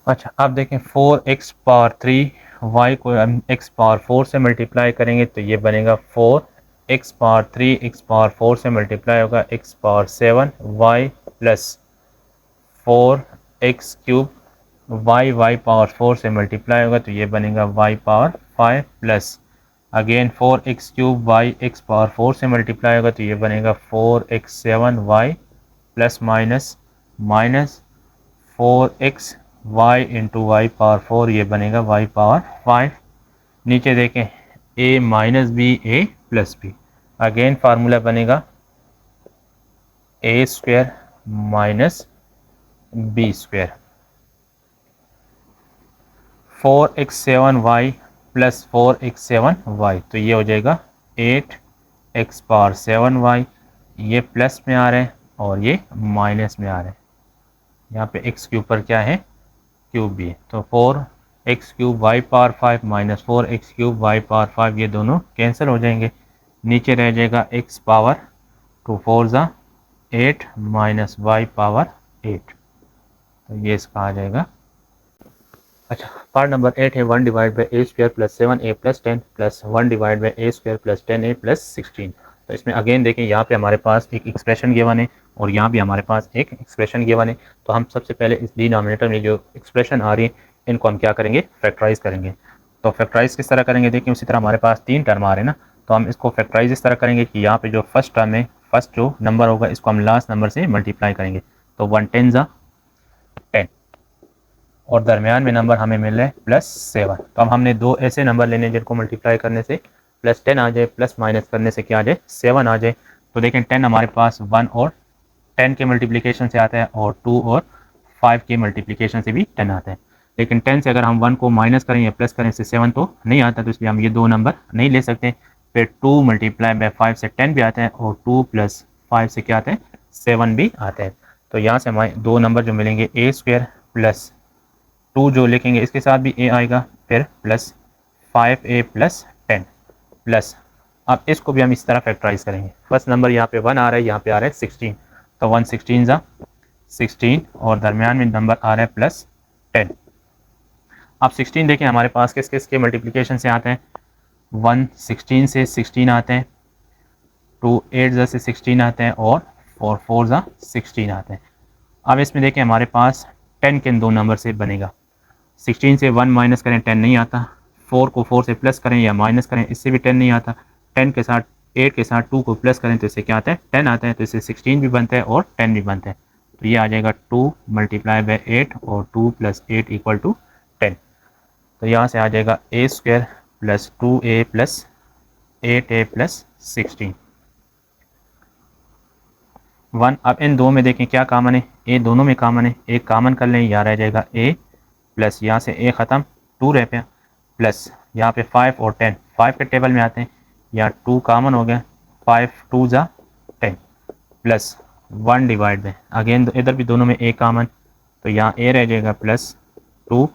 अच्छा अब देखें 4x पावर 3 y को हम x पावर 4 से मल्टीप्लाई करेंगे तो ये बनेगा 4x पावर 3 x पावर 4 से मल्टीप्लाई होगा x power 7 y plus 4x³ y power 4 से मल्टीप्लाई होगा तो ये बनेगा y power 5 plus again 4x³ y x power 4 से मल्टीप्लाई होगा तो ये बनेगा 4x7 y plus minus minus 4x y into y power 4 ये बनेगा y पावर 5। नीचे देखें a minus b a plus b, again formula बनेगा a square minus b square. 4x7y plus 4x7y तो ये हो जाएगा 8x पावर 7y, ये प्लस में आ रहा है और ये माइनस में आ रहा है। यहाँ पे x के ऊपर क्या है, क्यूब भी है, तो 4x³ y power 5 minus 4x³ y power 5 ये दोनों कैंसिल हो जाएंगे। नीचे रह जाएगा x पावर 2 4 ज़ा 8 माइनस y पावर 8, तो ये इसका आ जाएगा। अच्छा पार्ट नंबर 8 है 1 divide by A square plus 7a plus 10 plus 1 divide by A square plus 10a plus 16। तो इसमें अगेन देखें यहाँ पे हमारे पास एक एक्सप्रेशन गिवन है और यहाँ भी हमारे पास एक एक्सप्रेशन गिवन है। तो हम सबसे पहले इस डिनोमिनेटर में जो एक्सप्रेशन आ रही है इनको हम क्या करेंगे, फैक्टराइज करेंगे। तो फैक्टराइज किस तरह करेंगे, देखिए उसी तरह हमारे पास 3 टर्म आ रहे हैं ना, तो हम इसको फैक्टराइज इस तरह करेंगे कि यहाँ पे जो फर्स्ट टर्म है, फर्स्ट जो नंबर होगा इसको हम लास्ट नंबर से मल्टीप्लाई करेंगे। तो 1 10 ज़ा 10 और दरमियान में नंबर हमें मिल रहा है +7। तो अब हमने दो ऐसे नंबर लेने जिनको मल्टीप्लाई करने से +10 आ जाए, प्लस माइनस करने से क्या आ जाए 7 आ जाए। तो देखें 10 हमारे पास 1 और 10 के मल्टीप्लिकेशन से आता है और 2 और 5 के मल्टीप्लिकेशन से भी 10 आता है। लेकिन 10 से अगर हम 1 को माइनस करें या प्लस करें से 7 तो नहीं आता, तो इसलिए हम ये दो नंबर नहीं ले सकते। फिर 2 मल्टीप्लाई बाई 5 से 10 भी आता है और 2 + 5 से क्या आता है 7 भी आता है। तो यहाँ से हमारे दो नंबर जो मिलेंगे a स्क्वायर प्लस 2 जो लिखेंगे इसके साथ भी a आएगा, फिर प्लस 5a प्लस 10 प्लस, अब इसको भी हम इस तरह फैक्टराइज करेंगे। फर्स्ट नंबर यहाँ पे 1 आ रहा है, यहाँ पे आ रहा है 16, तो 1 16 ज़ा 16 और दरमियान में नंबर आ रहा है +10। अब 16 देखें हमारे पास किस किस के मल्टीप्लिकेशन से आते हैं, 1 16 से 16 आते हैं, 2 8 ज़ा से 16 आते हैं और 4 4 ज़ा 16 आते हैं। अब इसमें देखें हमारे पास 10 किन दो नंबर से बनेगा, 16 से 1 माइनस करें 10 नहीं आता, 4 को 4 से प्लस करें या माइनस करें इससे भी 10 नहीं आता, 10 के साथ 8 के साथ 2 को प्लस करें तो इससे क्या आता है 10 आता है, तो इससे 16 भी बनता है और 10 भी बनता है। तो ये आ जाएगा 2 मल्टीप्लाई बाई 8 और 2 + 8 = 10। तो यहाँ से आ जाएगा a square plus 2a plus 8a plus 16 1। अब इन दो में देखें क्या कॉमन है, a दोनों में कॉमन है, एक कॉमन कर लें, यहाँ रह जाएगा a प्लस यहाँ से a ख़त्म 2 रह पे प्लस यहाँ पे 5 और 10 5 के टेबल में आते हैं, यहाँ 2 कॉमन हो गया, 5 2 ज़ा 10 प्लस 1 डिवाइड में अगेन इधर भी दोनों में a कॉमन, तो यहाँ a रह जाएगा प्लस 2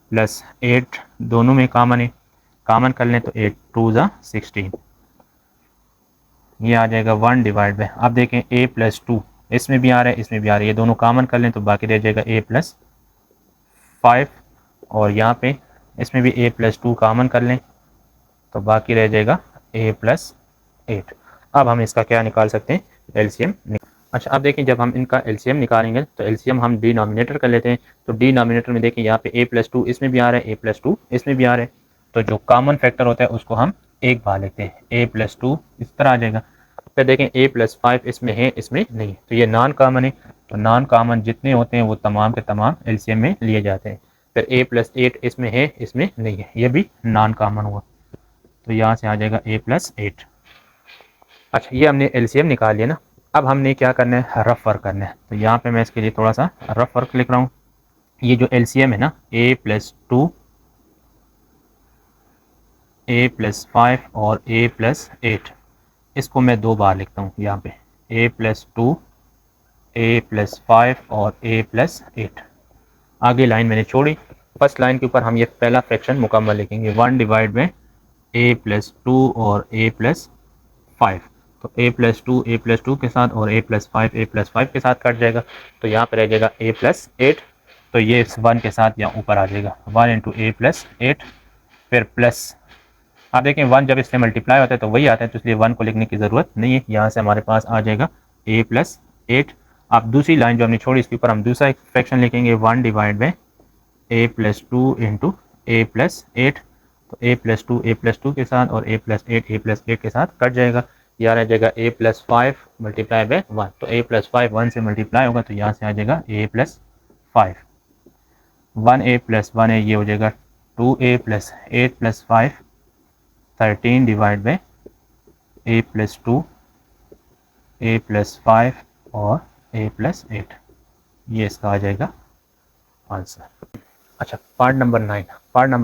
प्लस 8 दोनों में कॉमन है, कॉमन कर लें तो 8 2 ज़ा 16, ये आ जाएगा 1 डिवाइड में। अब देखें a प्लस 2 इसमें भी आ रहा है इसमें भी आ रहा है, ये दोनों कॉमन कर लें तो बाकी रह जाएगा a प्लस 5 और यहाँ पे इसमें भी a प्लस 2 कॉमन कर लें तो बाकी रह जाएगा a प्लस 8। अब हम इसका क्या निकाल सकते हैं, एलसीएम। अच्छा अब देखें जब हम इनका एलसीएम निकालेंगे तो एलसीएम हम डिनोमिनेटर कर लेते हैं। तो डिनोमिनेटर में देखें यहाँ पे a प्लस 2 इसमें भी आ रहा है, a प्लस 2 इसमें भी आ रहा है, तो जो कॉमन फैक्टर होता है उसको हम एक बार लेते हैं, a प्लस 2 इस तरह आ जाएगा। फिर देखें a प्लस 5 इसमें है इसमें नहीं है, तो ये नॉन कॉमन है, तो नॉन कॉमन जितने होते हैं वो तमाम के तमाम एलसीएम में लिए जाते हैं। फिर a प्लस 8 इसमें है इसमें नहीं है, ये भी नॉन कॉमन हुआ, तो यहाँ से आ जाएगा a प्लस 8। अच्छा ये हमने एलसीएम निकाल लिया ना, अब हमने क्या करना है, रफ वर्क करना है। तो यहाँ पे मैं इसके लिए थोड़ा सा रफ वर्क लिख रहा हूँ। ये जो एलसीएम है ना a प्लस 2 a प्लस 5 और a प्लस 8, इसको मैं दो बार लिखता हूँ यहाँ पे, a प्लस 2 a प्लस 5 और a प्लस 8। आगे लाइन मैंने छोड़ी, फर्स्ट लाइन के ऊपर हम ये पहला फ्रैक्शन मुकम्मल लिखेंगे, 1 डिवाइड में a प्लस 2 और a प्लस 5। तो a+2 के साथ और a+5 के साथ कट जाएगा, तो यहाँ पर रह जाएगा a+8, तो ये इस 1 के साथ यहाँ ऊपर आ जाएगा 1 इंटू a+8, फिर प्लस, आप देखें 1 जब इससे मल्टीप्लाई होता है तो वही आता है, तो इसलिए 1 को लिखने की ज़रूरत नहीं है। यहाँ से हमारे पास आ जाएगा a+8। आप दूसरी लाइन जो हमने छोड़ी इसके ऊपर हम दूसरा एक फ्रैक्शन लिखेंगे 1 divide by a+2 into a+8, तो a+2 के साथ और a+8 के साथ कट जाएगा, यहाँ रह जाएगा a+5 मल्टीप्लाई बाई 1, तो a+5 1 से मल्टीप्लाई होगा तो यहाँ से आ जाएगा a+5, 1a+1a ये हो जाएगा 2a+8+5 13 divide by a+2 a+5 और a+8, ये इसका आ जाएगा आंसर। अच्छा, पार्ट नंबर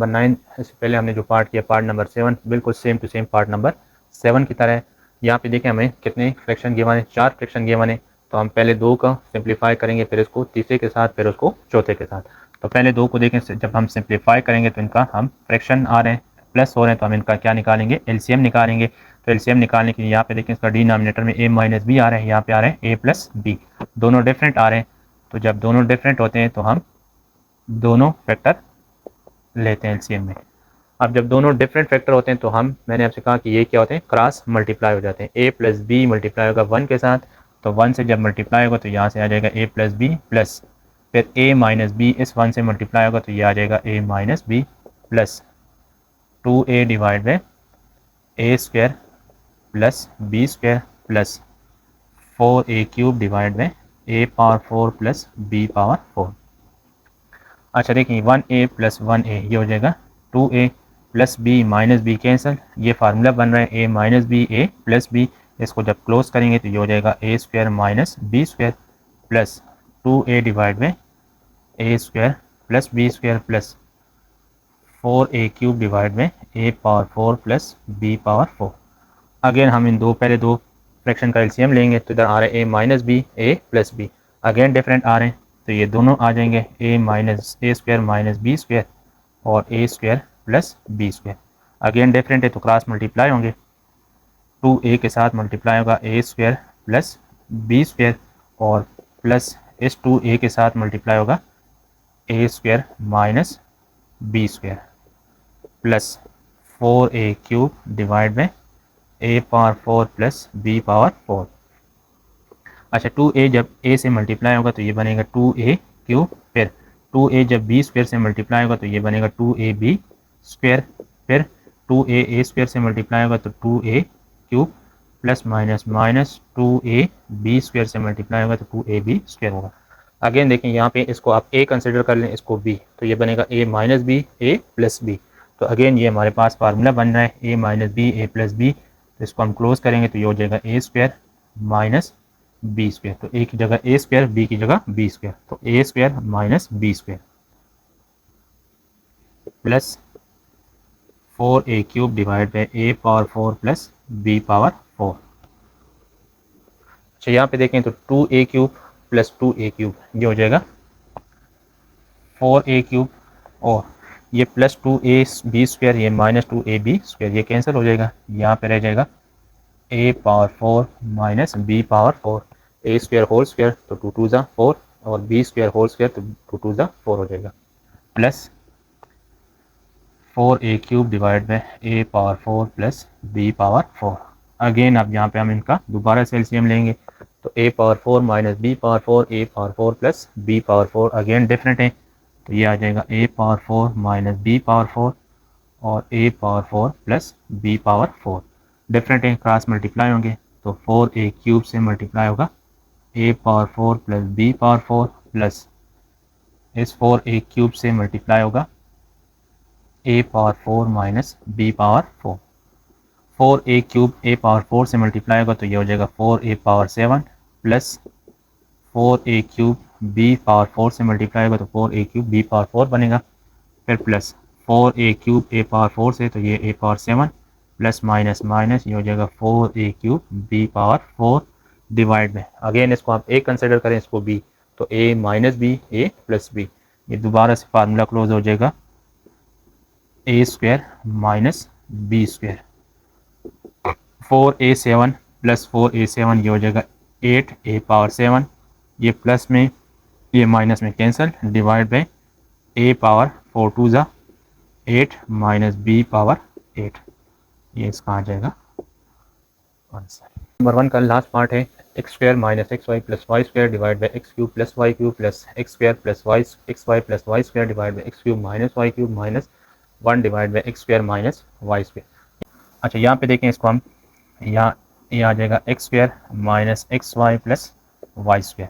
9 इससे पहले हमने जो पार्ट किया पार्ट नंबर 7 बिल्कुल same to same part number 7 की तरह है। यहाँ पे देखें हमें कितने फ्रैक्शन गिवन है, 4 फ्रैक्शन गिवन है, तो हम पहले 2 का सिंप्लीफाई करेंगे, फिर इसको तीसरे के साथ, फिर उसको चौथे के साथ। तो पहले 2 को देखें, जब हम सिंप्लीफाई करेंगे तो इनका हम फ्रैक्शन आ रहे हैं प्लस हो रहे हैं, तो हम इनका क्या निकालेंगे, एलसीएम निकालेंगे। तो एलसीएम निकालने के लिए यहाँ पे देखें इसका डिनोमिनेटर में a-b आ रहे हैं, यहाँ पे आ रहे हैं a+b, दोनों डिफरेंट आ रहे हैं। तो जब दोनों डिफरेंट होते हैं तो हम दोनों फैक्टर लेते हैं एलसीएम में। अब जब दोनों डिफरेंट फैक्टर होते हैं तो हम, मैंने आपसे कहा कि ये क्या होते हैं, क्रॉस मल्टीप्लाई हो जाते हैं। a+b मल्टीप्लाई होगा 1 के साथ, तो 1 से जब मल्टीप्लाई होगा तो यहाँ से आ जाएगा a+b प्लस, फिर a-b इस 1 से मल्टीप्लाई होगा तो ये आ जाएगा a-b plus 2a divide by a² plus b² plus 4a³ divide by a⁴ plus b⁴। अच्छा देखिए 1a प्लस 1a ये हो जाएगा 2a plus b minus b cancel, ये फार्मूला बन रहा है a minus b a plus b, इसको जब क्लोज करेंगे तो ये हो जाएगा a² minus b² plus 2a divide में a² plus b² plus 4a³ divide में a⁴ प्लस b⁴। अगेन हम इन पहले दो फ्रैक्शन का एलसीएम लेंगे, तो इधर आ रहा है a minus b a plus b, again different आ रहे हैं, तो ये दोनों आ जाएंगे a² माइनस b² और a² plus b², again different है तो क्रॉस मल्टीप्लाई होंगे, 2a के साथ मल्टीप्लाई होगा a² प्लस b² और प्लस इस 2a के साथ मल्टीप्लाई होगा a² minus b² plus 4a³ divide में a⁴ प्लस b⁴। अच्छा 2a जब a से मल्टीप्लाई होगा तो ये बनेगा 2a³, फिर 2a जब b² से मल्टीप्लाई होगा तो ये बनेगा 2ab², फिर 2a a² से मल्टीप्लाई होगा तो 2a³ plus minus minus 2ab² से मल्टीप्लाई होगा तो 2ab² होगा। अगेन देखें यहाँ पे इसको आप a कंसिडर कर लें, इसको b, तो ये बनेगा a minus b a plus b, तो अगेन ये हमारे पास फार्मूला बन रहा है a minus b a plus b, तो इसको हम क्लोज करेंगे तो ये हो जाएगा a² माइनस b², तो a की जगह a² b की जगह b², तो a² minus b² plus 4a³ divide by a⁴ plus b⁴। अच्छा यहाँ पे देखें तो 2a³ प्लस 2a³ ये हो जाएगा 4a³ और ये प्लस 2ab², ये माइनस 2ab², ये कैंसिल हो जाएगा, यहाँ पे रह जाएगा a⁴ minus b⁴, a² whole square तो 2 2 ज़ा 4 और b² होल स्क्वायर तो 2 2 ज़ा 4 हो जाएगा, plus 4a³ divide by a⁴ plus b⁴। Again अब यहाँ पे हम इनका दोबारा से एलसीएम लेंगे, तो a⁴ minus b⁴, a⁴ plus b⁴, again different है, तो ये आ जाएगा a⁴ माइनस b⁴ और a⁴ प्लस b⁴, डिफरेंट है क्रॉस मल्टीप्लाई होंगे, तो 4a³ से मल्टीप्लाई होगा a⁴ प्लस b⁴ प्लस इस 4a³ से मल्टीप्लाई होगा a⁴ minus b⁴, 4a³ a⁴ से मल्टीप्लाई होगा तो ये हो जाएगा 4a⁴ प्लस 4a³ b⁴ से मल्टीप्लाई होगा तो 4a³ b⁴ बनेगा, फिर प्लस 4a³ a⁴ से तो ये a⁴ प्लस माइनस माइनस ये हो जाएगा 4a³ b⁴ डिवाइड में, अगेन इसको आप a कंसिडर करें, इसको b, तो a minus b a plus b, ये दोबारा से फार्मूला क्लोज हो जाएगा a² minus b², 4a7 plus 4a7 ये हो जाएगा 8a⁻7, ये प्लस में ये माइनस में कैंसिल, डिवाइड बाई a⁻4 2 ज़ा 8 माइनस b⁻8, ये इसका आ जाएगा आंसर। नंबर 1 का लास्ट पार्ट है x square minus x y plus y square divide by x cube plus y cube plus x square plus y x y plus y square divide by x cube minus y cube minus 1 divide by x square minus y square. अच्छा यहाँ पे देखें इसको हम, यहाँ ये आ जाएगा x square minus x y plus y square.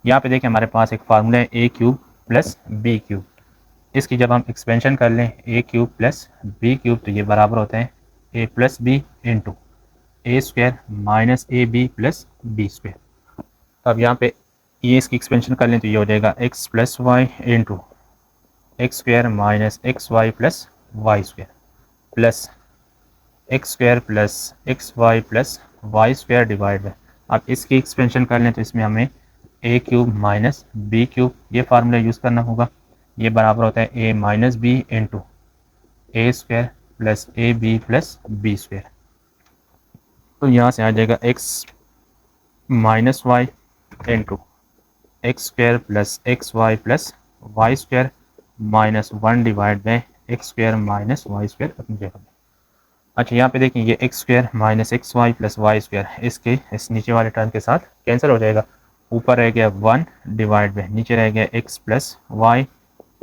यहाँ पे देखें हमारे पास एक फार्मूला है a cube plus b cube, इसकी जब हम एक्सपेंशन कर लें a cube plus b cube तो ये बराबर होते हैं a plus b into a square minus a b plus b square. अब यहाँ पे ये इसकी एक्सपेंशन कर लें तो ये हो जाएगा x plus y into x square minus x y plus y square plus x square plus x y plus y square divide by, अब इसकी एक्सपेंशन कर लें तो इसमें हमें a cube minus b cube ये फार्मूला यूज़ करना होगा, ये बराबर होता है a minus b into a square plus a b plus b square. तो यहाँ से आ जाएगा x minus y into x square plus x y plus y square minus 1 divide by x square minus y square अपनी जगह में। अच्छा यहाँ पे देखें ये x square minus x y plus y square इसके इस नीचे वाले टर्म के साथ कैंसिल हो जाएगा, ऊपर रह गया 1 डिवाइड बाई नीचे रह गया एक्स प्लस वाई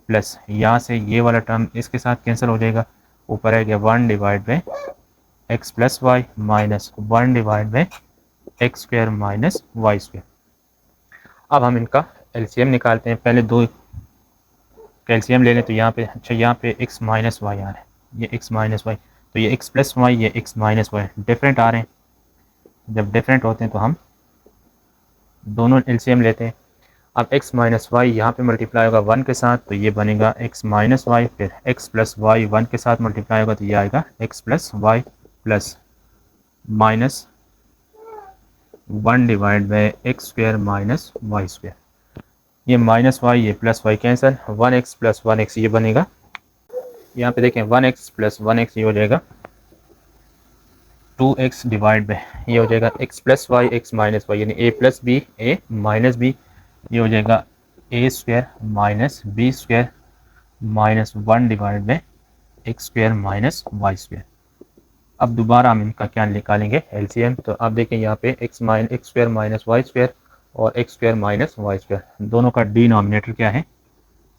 प्लस यहाँ से ये वाला टर्म इसके साथ कैंसिल हो जाएगा, ऊपर रह गया 1 divide by x plus y minus 1 divide by x square minus y square. अब हम इनका एलसीएम निकालते हैं, पहले दो कैल्शियम ले लें तो यहाँ पे अच्छा यहाँ पे x माइनस वाई आ रहा है, ये x माइनस वाई, तो ये x प्लस वाई ये x माइनस वाई डिफरेंट आ रहे हैं, जब डिफरेंट होते हैं तो हम दोनों एलसीएम लेते हैं। अब x माइनस वाई यहाँ पे मल्टीप्लाई होगा 1 के साथ तो ये बनेगा x माइनस वाई, फिर x प्लस वाई 1 के साथ मल्टीप्लाई होगा तो ये आएगा x plus y plus minus 1 divide by x square minus y square, ये माइनस वाई ये plus y cancel, 1x plus 1x ये बनेगा, यहाँ पे देखें 1x प्लस 1x ये हो जाएगा 2x डिवाइड बाई ये हो जाएगा x plus y x minus y यानी a plus b a minus b, ये हो जाएगा a square minus b square minus 1 divide by x square minus y square. अब दोबारा हम इनका क्या निकालेंगे एलसीएम, तो आप देखें यहाँ पे x square minus y square और x square minus y square दोनों का डिनोमिनेटर क्या है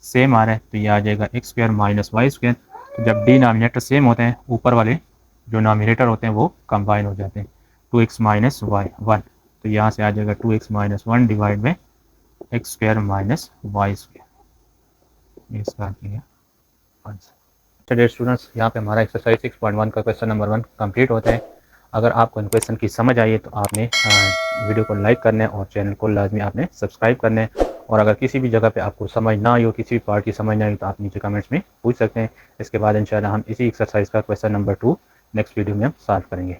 सेम आ रहा है, तो ये आ जाएगा x square minus y square. तो जब डिनोमिनेटर सेम होते हैं ऊपर वाले जो नोमिनेटर होते हैं वो कंबाइन हो जाते हैं, 2x माइनस वाई 1, तो यहाँ से आ जाएगा 2x minus 1 divide by x square minus y square, इसका आंसर। चलिए स्टूडेंट्स यहाँ पे हमारा एक्सरसाइज 6.1 का क्वेश्चन नंबर 1 कंप्लीट होता है। अगर आपको इन क्वेश्चन की समझ आई है तो आपने वीडियो को लाइक करना है और चैनल को लाजमी आपने सब्सक्राइब करना है, और अगर किसी भी जगह पे आपको समझ ना आई हो, किसी भी पार्ट की समझ ना आई तो आप नीचे कमेंट्स में पूछ सकते हैं। इसके बाद इंशाल्लाह हम इसी एक्सरसाइज का क्वेश्चन नंबर 2 नेक्स्ट वीडियो में हम सॉल्व करेंगे।